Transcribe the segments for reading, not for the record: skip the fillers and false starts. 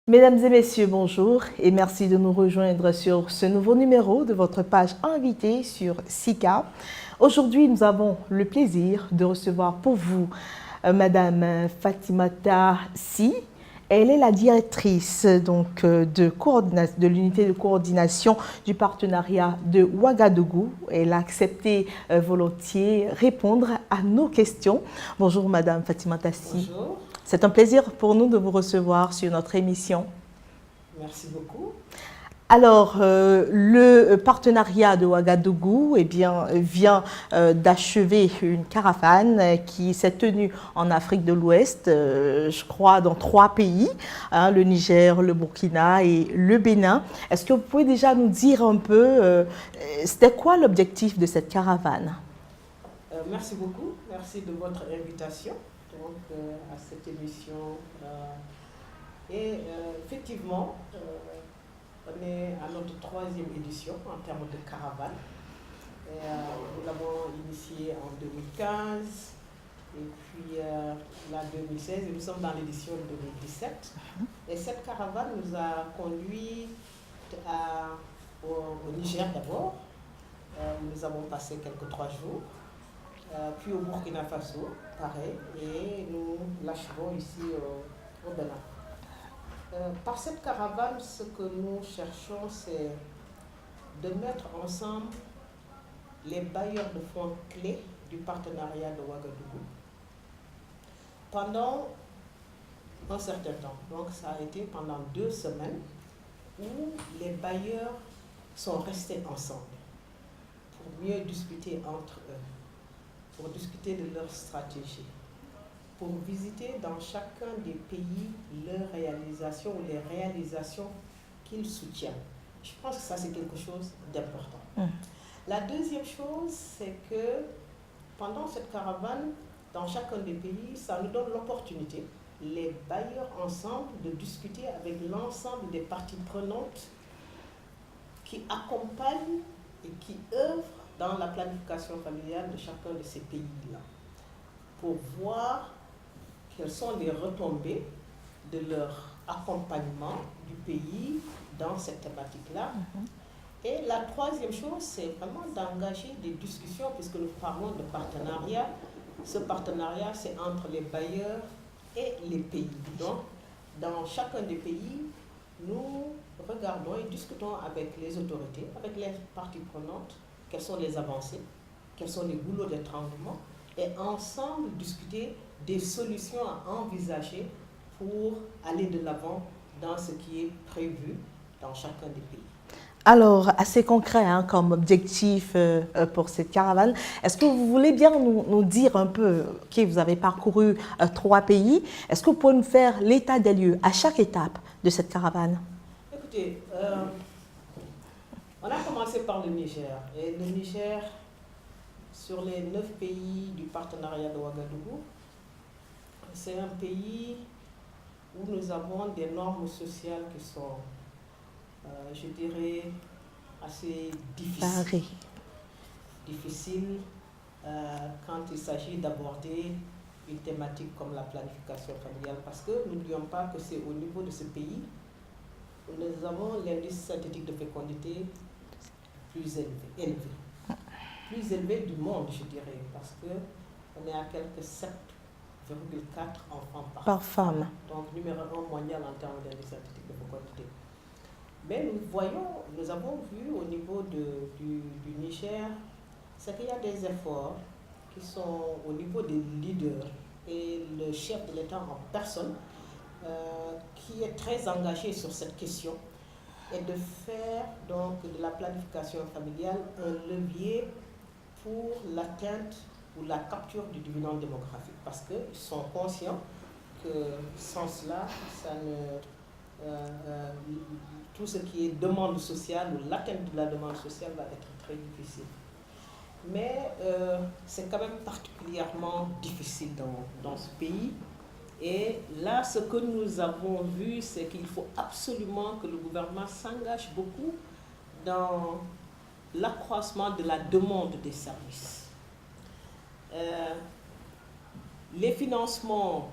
Mesdames et messieurs, bonjour et merci de nous rejoindre sur ce nouveau numéro de votre page invitée sur SICA. Aujourd'hui, nous avons le plaisir de recevoir pour vous Madame Fatimata Sy. Elle est la directrice de l'unité de coordination du partenariat de Ouagadougou. Elle a accepté volontiers répondre à nos questions. Bonjour Madame Fatimata Sy. Bonjour. C'est un plaisir pour nous de vous recevoir sur notre émission. Merci beaucoup. Alors, le partenariat de Ouagadougou vient d'achever une caravane qui s'est tenue en Afrique de l'Ouest, je crois dans 3 pays, le Niger, le Burkina et le Bénin. Est-ce que vous pouvez déjà nous dire un peu, c'était quoi l'objectif de cette caravane? Merci beaucoup. Merci de votre invitation à cette émission. Effectivement, on est à notre 3e édition en termes de caravane. Nous l'avons initiée en 2015 et puis là 2016 et nous sommes dans l'édition 2017. Et cette caravane nous a conduit au Niger d'abord. Nous avons passé quelques 3 jours. Puis au Burkina Faso, pareil, et nous l'achevons ici au Bénin. Par cette caravane, ce que nous cherchons, c'est de mettre ensemble les bailleurs de fonds clés du partenariat de Ouagadougou pendant un certain temps. Donc ça a été pendant 2 semaines où les bailleurs sont restés ensemble pour mieux discuter entre eux, pour discuter de leur stratégie, pour visiter dans chacun des pays leurs réalisations ou les réalisations qu'ils soutiennent. Je pense que ça, c'est quelque chose d'important. La deuxième chose, c'est que pendant cette caravane, dans chacun des pays, ça nous donne l'opportunité, les bailleurs ensemble, de discuter avec l'ensemble des parties prenantes qui accompagnent et qui œuvrent dans la planification familiale de chacun de ces pays-là, pour voir quelles sont les retombées de leur accompagnement du pays dans cette thématique-là. Et la troisième chose, c'est vraiment d'engager des discussions, puisque nous parlons de partenariat. Ce partenariat, c'est entre les bailleurs et les pays. Donc, dans chacun des pays, nous regardons et discutons avec les autorités, avec les parties prenantes, quelles sont les avancées, quels sont les goulots d'étranglement, et ensemble discuter des solutions à envisager pour aller de l'avant dans ce qui est prévu dans chacun des pays. Alors, assez concret comme objectif pour cette caravane, est-ce que vous voulez bien nous dire un peu, ok, vous avez parcouru 3 pays, est-ce que vous pouvez nous faire l'état des lieux à chaque étape de cette caravane? Écoutez, on a commencé par le Niger. Et le Niger, sur les 9 pays du partenariat de Ouagadougou, c'est un pays où nous avons des normes sociales qui sont, je dirais, assez difficiles. Difficiles quand il s'agit d'aborder une thématique comme la planification familiale. Parce que n'oublions pas que c'est au niveau de ce pays où nous avons l'indice synthétique de fécondité plus élevé. Plus élevé du monde, je dirais, parce qu'on est à quelques 7,4 enfants par femme. Donc numéro 1 mondial en termes d'indice synthétique de fécondité. Mais nous avons vu au niveau du Niger, c'est qu'il y a des efforts qui sont au niveau des leaders et le chef de l'État en personne qui est très engagé sur cette question et de faire donc de la planification familiale un levier pour l'atteinte ou la capture du dividende démographique, parce qu'ils sont conscients que sans cela, tout ce qui est demande sociale ou l'atteinte de la demande sociale va être très difficile. Mais c'est quand même particulièrement difficile dans ce pays. Et là, ce que nous avons vu, c'est qu'il faut absolument que le gouvernement s'engage beaucoup dans l'accroissement de la demande des services. Les financements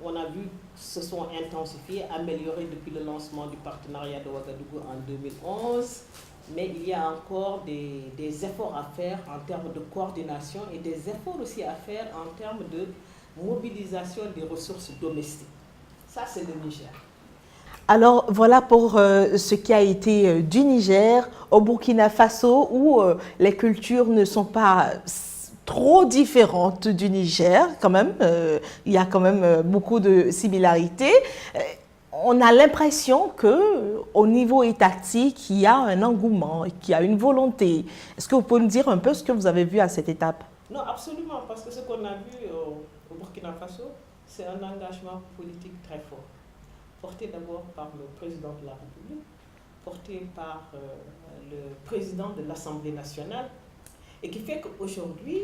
on a vu se sont intensifiés, améliorés depuis le lancement du partenariat de Ouagadougou en 2011. Mais il y a encore des efforts à faire en termes de coordination et des efforts aussi à faire en termes de mobilisation des ressources domestiques. Ça, c'est le Niger. Alors voilà pour ce qui a été du Niger au Burkina Faso, où les cultures ne sont pas trop différentes du Niger quand même. Il y a quand même beaucoup de similarités. On a l'impression qu'au niveau étatique, il y a un engouement, qu'il y a une volonté. Est-ce que vous pouvez nous dire un peu ce que vous avez vu à cette étape? Non, absolument, parce que ce qu'on a vu au Burkina Faso, c'est un engagement politique très fort, porté d'abord par le président de la République, porté par le président de l'Assemblée nationale, et qui fait qu'aujourd'hui,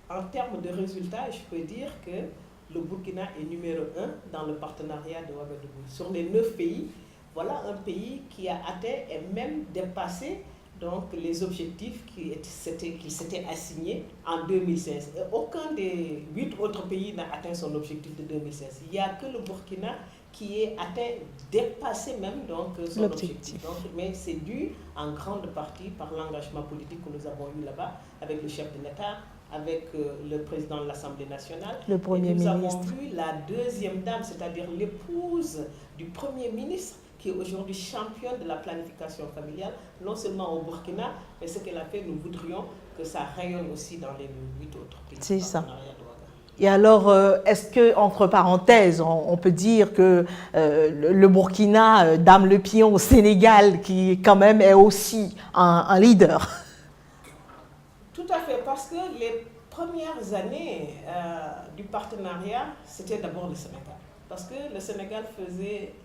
en termes de résultats, je peux dire que le Burkina est numéro 1 dans le partenariat de Ouagadougou. Sur les 9 pays, voilà un pays qui a atteint et même dépassé donc, les objectifs qui s'étaient assignés en 2016. Et aucun des 8 autres pays n'a atteint son objectif de 2016. Il n'y a que le Burkina qui est atteint, dépassé même donc, son objectif. Donc, mais c'est dû en grande partie par l'engagement politique que nous avons eu là-bas avec le chef de l'État, avec le président de l'Assemblée nationale. Le Premier ministre. Nous avons vu la deuxième dame, c'est-à-dire l'épouse du Premier ministre, qui est aujourd'hui championne de la planification familiale, non seulement au Burkina, mais ce qu'elle a fait, nous voudrions que ça rayonne aussi dans les 8 autres pays. C'est ça. Et alors, est-ce que, entre parenthèses, on peut dire que le Burkina dame le pion au Sénégal, qui quand même est aussi un leader? Tout à fait, parce que les premières années du partenariat, c'était d'abord le Sénégal. Parce que le Sénégal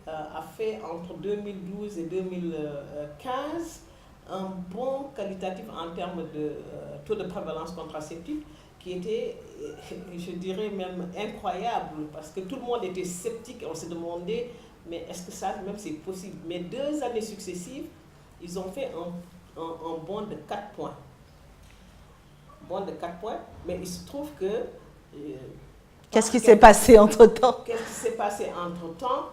a fait entre 2012 et 2015 un bond qualitatif en termes de taux de prévalence contraceptive qui était, je dirais même incroyable, parce que tout le monde était sceptique et on se demandait, mais est-ce que ça même c'est possible? Mais 2 années successives, ils ont fait un bond de 4 points. Mais il se trouve que... Qu'est-ce qui s'est passé entre-temps? Qu'est-ce qui s'est passé entre-temps?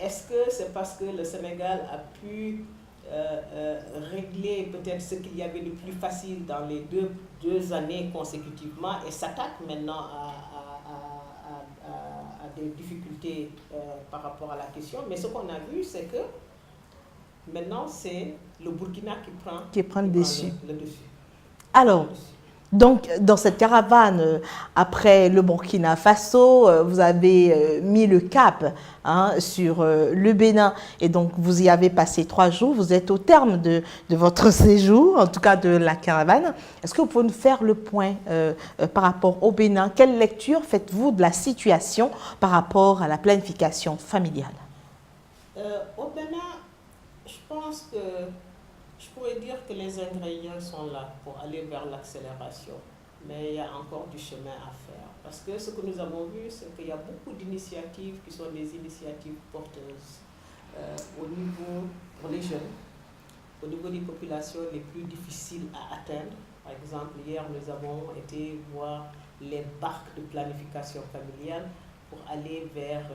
Est-ce que c'est parce que le Sénégal a pu régler peut-être ce qu'il y avait de plus facile dans les deux années consécutivement et s'attaque maintenant à des difficultés par rapport à la question? Mais ce qu'on a vu, c'est que maintenant, c'est le Burkina qui prend le dessus. Alors, donc, dans cette caravane, après le Burkina Faso, vous avez mis le cap sur le Bénin. Et donc, vous y avez passé 3 jours. Vous êtes au terme de votre séjour, en tout cas de la caravane. Est-ce que vous pouvez nous faire le point par rapport au Bénin? Quelle lecture faites-vous de la situation par rapport à la planification familiale? Au Bénin, je pense que je pourrais dire que les ingrédients sont là pour aller vers l'accélération, mais il y a encore du chemin à faire. Parce que ce que nous avons vu, c'est qu'il y a beaucoup d'initiatives qui sont des initiatives porteuses au niveau, pour les jeunes, au niveau des populations les plus difficiles à atteindre. Par exemple, hier, nous avons été voir les barques de planification familiale pour aller vers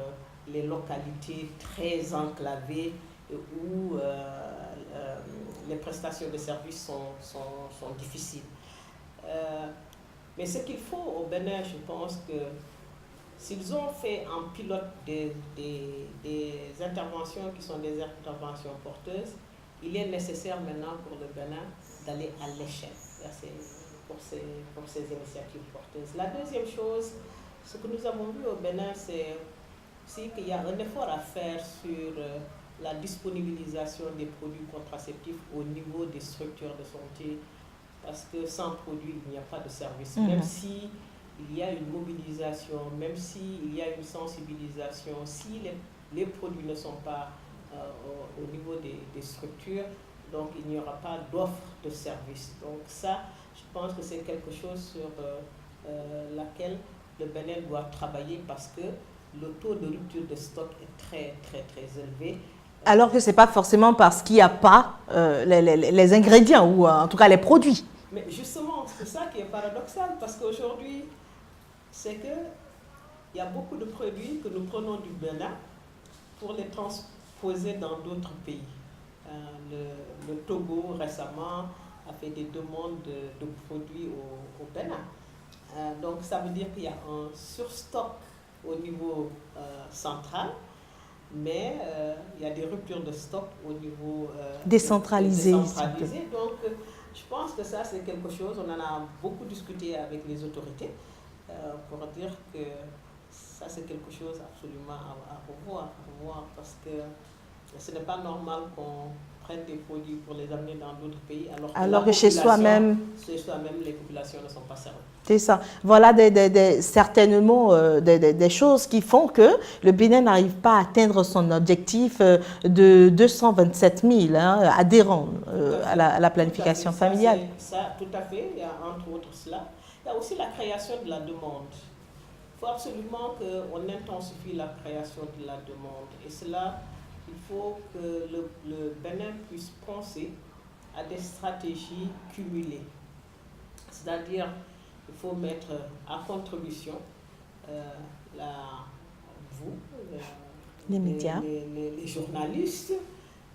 les localités très enclavées où les prestations de services sont difficiles. Mais ce qu'il faut au Bénin, je pense que s'ils ont fait en pilote des interventions qui sont des interventions porteuses, il est nécessaire maintenant pour le Bénin d'aller à l'échelle pour ces initiatives porteuses. La deuxième chose, ce que nous avons vu au Bénin, c'est aussi qu'il y a un effort à faire sur la disponibilisation des produits contraceptifs au niveau des structures de santé, parce que sans produits, il n'y a pas de service. Même si il y a une mobilisation, même s'il y a une sensibilisation, si les produits ne sont pas au niveau des structures, donc il n'y aura pas d'offre de service. Donc ça, je pense que c'est quelque chose sur laquelle le Bénin doit travailler, parce que le taux de rupture de stock est très, très, très élevé. Alors que ce n'est pas forcément parce qu'il n'y a pas les ingrédients, ou en tout cas les produits. Mais justement, c'est ça qui est paradoxal, parce qu'aujourd'hui, c'est que il y a beaucoup de produits que nous prenons du Bénin pour les transposer dans d'autres pays. Le Togo récemment a fait des demandes de produits au Bénin. Donc ça veut dire qu'il y a un surstock au niveau central, mais il y a des ruptures de stock au niveau décentralisé. Donc je pense que ça c'est quelque chose, on en a beaucoup discuté avec les autorités pour dire que ça c'est quelque chose absolument à revoir, parce que ce n'est pas normal qu'on prenne des produits pour les amener dans d'autres pays alors que chez soi-même les populations ne sont pas servies. C'est ça. Voilà certainement des choses qui font que le Bénin n'arrive pas à atteindre son objectif de 227 000 adhérents à la planification familiale. Ça, tout à fait. Il y a entre autres cela. Il y a aussi la création de la demande. Il faut absolument qu'on intensifie la création de la demande. Et cela, il faut que le Bénin puisse penser à des stratégies cumulées. C'est-à-dire, il faut mettre à contribution les médias, les journalistes.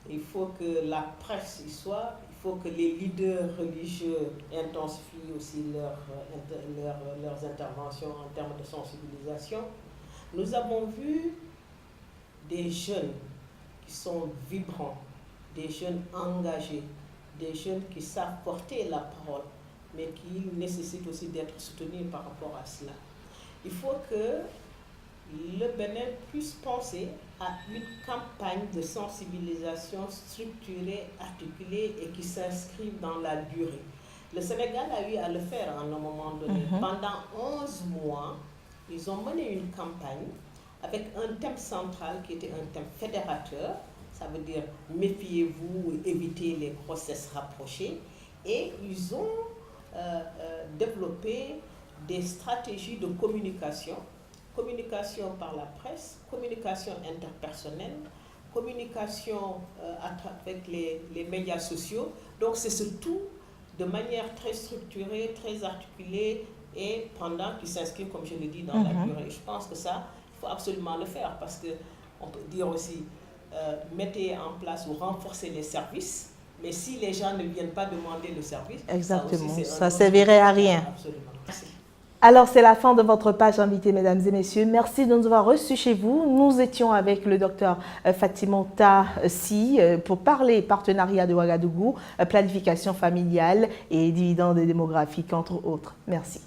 Il faut que la presse y soit. Il faut que les leaders religieux intensifient aussi leurs interventions en termes de sensibilisation. Nous avons vu des jeunes qui sont vibrants, des jeunes engagés, des jeunes qui savent porter la parole, mais qui nécessitent aussi d'être soutenus par rapport à cela. Il faut que le Bénin puisse penser à une campagne de sensibilisation structurée, articulée et qui s'inscrive dans la durée. Le Sénégal a eu à le faire à un moment donné. Pendant 11 mois, ils ont mené une campagne avec un thème central qui était un thème fédérateur. Ça veut dire méfiez-vous, évitez les grossesses rapprochées. Et ils ont développer des stratégies de communication par la presse, communication interpersonnelle, communication avec les médias sociaux. Donc c'est ce tout de manière très structurée, très articulée et pendant qui s'inscrit, comme je l'ai dit, dans la durée. Je pense que ça, il faut absolument le faire parce qu'on peut dire aussi, mettez en place ou renforcez les services. Mais si les gens ne viennent pas demander le service, exactement, ça ne servirait à rien. Absolument. Merci. Alors, c'est la fin de votre page invitée, mesdames et messieurs. Merci de nous avoir reçus chez vous. Nous étions avec le docteur Fatimata Sy pour parler partenariat de Ouagadougou, planification familiale et dividendes démographiques, entre autres. Merci.